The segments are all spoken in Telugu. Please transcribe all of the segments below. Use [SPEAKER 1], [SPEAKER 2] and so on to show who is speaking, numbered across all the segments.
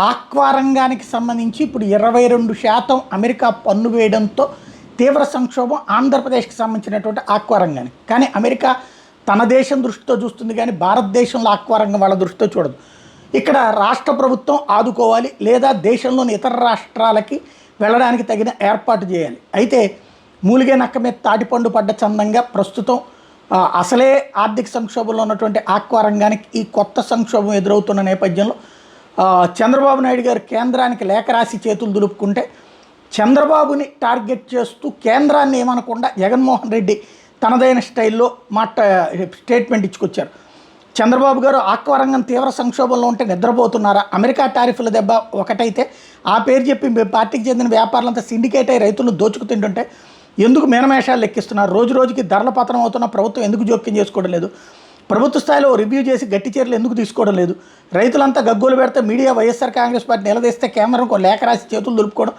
[SPEAKER 1] ఆక్వా రంగానికి సంబంధించి ఇప్పుడు 22% అమెరికా పన్ను వేయడంతో తీవ్ర సంక్షోభం ఆంధ్రప్రదేశ్కి సంబంధించినటువంటి ఆక్వా రంగానికి. కానీ అమెరికా తన దేశం దృష్టితో చూస్తుంది, కానీ భారతదేశంలో ఆక్వా రంగం వాళ్ళ దృష్టితో చూడదు. ఇక్కడ రాష్ట్ర ప్రభుత్వం ఆదుకోవాలి, లేదా దేశంలోని ఇతర రాష్ట్రాలకి వెళ్ళడానికి తగిన ఏర్పాటు చేయాలి. అయితే మూలిగే నక్క మీద తాటిపండు పడ్డ చందంగా ప్రస్తుతం అసలే ఆర్థిక సంక్షోభంలో ఉన్నటువంటి ఆక్వా రంగానికి ఈ కొత్త సంక్షోభం ఎదురవుతున్న నేపథ్యంలో చంద్రబాబు నాయుడు గారు కేంద్రానికి లేఖ రాసి చేతులు దులుపుకుంటే, చంద్రబాబుని టార్గెట్ చేస్తూ కేంద్రాన్ని ఏమనకుండా జగన్మోహన్ రెడ్డి తనదైన స్టైల్లో స్టేట్మెంట్ ఇచ్చుకొచ్చారు. చంద్రబాబు గారు ఆక్వా రంగం తీవ్ర సంక్షోభంలో ఉంటే నిద్రపోతున్నారా? అమెరికా టారిఫ్ల దెబ్బ ఒకటైతే ఆ పేరు చెప్పి పార్టీకి చెందిన వ్యాపారులంతా సిండికేట్ అయి రైతులను దోచుకుతుంటుంటే ఎందుకు మేనమేషాలు లెక్కిస్తున్నారు? రోజు రోజుకి ధరల పతనం అవుతున్న ప్రభుత్వం ఎందుకు జోక్యం చేసుకోవడం లేదు? ప్రభుత్వ స్థాయిలో రివ్యూ చేసి గట్టి చర్యలు ఎందుకు తీసుకోవడం లేదు? రైతులంతా గగ్గోలు పెడితే మీడియా వైఎస్ఆర్ కాంగ్రెస్ పార్టీ నిలదీస్తే కేంద్రం లేఖ రాసి చేతులు దులుపుకోవడం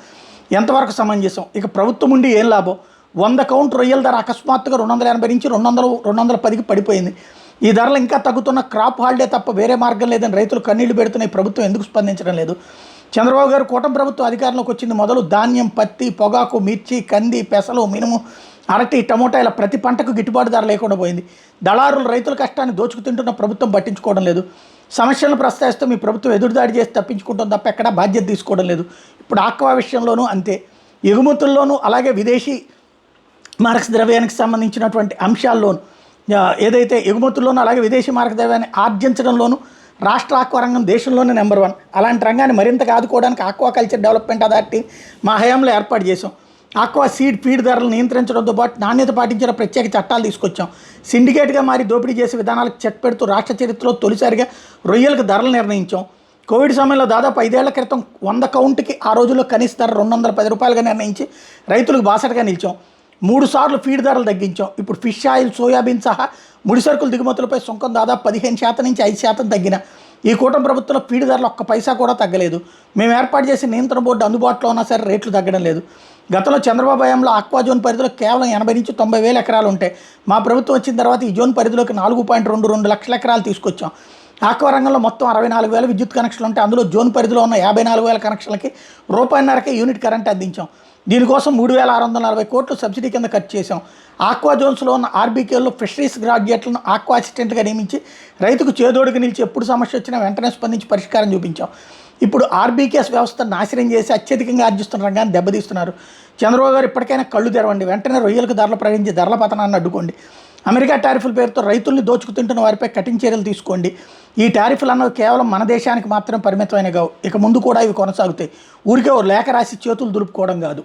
[SPEAKER 1] ఎంతవరకు సమంజసం? ఇక ప్రభుత్వం ఉండి ఏం లాభం? 100 కౌంట్ రొయ్యల ధర అకస్మాత్తుగా 280 నుంచి 210కి పడిపోయింది. ఈ ధరలు ఇంకా తగ్గుతున్న క్రాప్ హాలిడే తప్ప వేరే మార్గం లేదని రైతులు కన్నీళ్లు పెడుతున్నాయి. ప్రభుత్వం ఎందుకు స్పందించడం లేదు? చంద్రబాబు గారు కూటమి ప్రభుత్వం అధికారంలోకి వచ్చింది మొదలు ధాన్యం, పత్తి, పొగాకు, మిర్చి, కంది, పెసలు, మినుము, అరటి, టమోటా ఇలా ప్రతి పంటకు గిట్టుబాటు ధర లేకుండా పోయింది. దళారులు రైతుల కష్టాన్ని దోచుకుతింటున్న ప్రభుత్వం పట్టించుకోవడం లేదు. సమస్యలను ప్రస్తావిస్తూ మీ ప్రభుత్వం ఎదురుదాడి చేసి తప్పించుకుంటాం తప్ప ఎక్కడా బాధ్యత తీసుకోవడం లేదు. ఇప్పుడు ఆక్వా విషయంలోనూ అంతే. ఎగుమతుల్లోనూ అలాగే విదేశీ మారక ద్రవ్యానికి సంబంధించినటువంటి అంశాల్లోనూ ఏదైతే ఎగుమతుల్లోనూ అలాగే విదేశీ మారక ద్రవ్యాన్ని ఆర్జించడంలోనూ రాష్ట్ర ఆక్వా రంగం దేశంలోనే నెంబర్ 1. అలాంటి రంగాన్ని మరింతగా ఆదుకోవడానికి ఆక్వాకల్చర్ డెవలప్మెంట్ అథారిటీ మా హయాంలో ఏర్పాటు చేసాం. ఆక్వా సీడ్ ఫీడ్ ధరలు నియంత్రించడంతో పాటు నాణ్యత పాటించిన ప్రత్యేక చట్టాలు తీసుకొచ్చాం. సిండికేట్గా మారి దోపిడీ చేసే విధానాలకు చెక్ పెడుతూ రాష్ట్ర చరిత్రలో తొలిసారిగా రొయ్యలకు ధరలు నిర్ణయించాం. కోవిడ్ సమయంలో దాదాపు 5 ఏళ్ల క్రితం 100 కౌంట్కి ఆ రోజుల్లో కనీస ధర 210 రూపాయలుగా నిర్ణయించి రైతులకు బాసటగా నిలిచాం. 3 సార్లు ఫీడ్ ధరలు తగ్గించాం. ఇప్పుడు ఫిష్ ఆయిల్, సోయాబీన్ సహా ముడి సరుకుల దిగుమతులపై సుంకం దాదాపు 15% నుంచి 5% తగ్గిన ఈ కూటమి ప్రభుత్వంలో ఫీడ్ ధరలు ఒక్క పైసా కూడా తగ్గలేదు. మేము ఏర్పాటు చేసిన నియంత్రణ బోర్డు అందుబాటులో ఉన్నా సరే రేట్లు తగ్గడం లేదు. గతంలో చంద్రబాబు హయాంలో ఆక్వా జోన్ పరిధిలో కేవలం 80 నుంచి 90 వేల ఎకరాలు ఉంటాయి. మా ప్రభుత్వం వచ్చిన తర్వాత ఈ జోన్ పరిధిలోకి 4.22 లక్షల ఎకరాలు తీసుకొచ్చాం. ఆక్వా రంగంలో మొత్తం 64,000 విద్యుత్ కనెక్షన్లు ఉంటాయి. అందులో జోన్ పరిధిలో ఉన్న 54,000 కనెక్షన్లకి ₹1.5కే యూనిట్ కరెంట్ అందించాం. దీనికోసం 3,640 కోట్లు సబ్సిడీ కింద ఖర్చు చేశాం. ఆక్వా జోన్స్లో ఉన్న ఆర్బీకేల్లో ఫిషరీస్ గ్రాడ్యుయేట్లను ఆక్వా అసిస్టెంట్గా నియమించి రైతుకు చేదోడుగా నిలిచి ఎప్పుడు సమస్య వచ్చినా వెంటనే స్పందించి పరిష్కారం చూపించాం. ఇప్పుడు ఆర్బీకేఎస్ వ్యవస్థను నాశనం చేసి అత్యధికంగా ఆర్జిస్తున్న రంగాన్ని దెబ్బతీస్తున్నారు. చంద్రబాబు గారు ఇప్పటికైనా కళ్ళు తెరవండి. వెంటనే రొయ్యలకు ధరలు ప్రకటించి ధరల పతనాన్ని అడ్డుకోండి. అమెరికా టారిఫ్ల పేరుతో రైతుల్ని దోచుకుతింటున్న వారిపై కఠిన చర్యలు తీసుకోండి. ఈ టారిఫ్లు అన్నవి కేవలం మన దేశానికి మాత్రమే పరిమితమైన కావు. ఇక ముందు కూడా ఇవి కొనసాగుతాయి. ఊరికే ఓ లేఖ రాసి చేతులు దులుపుకోవడం కాదు.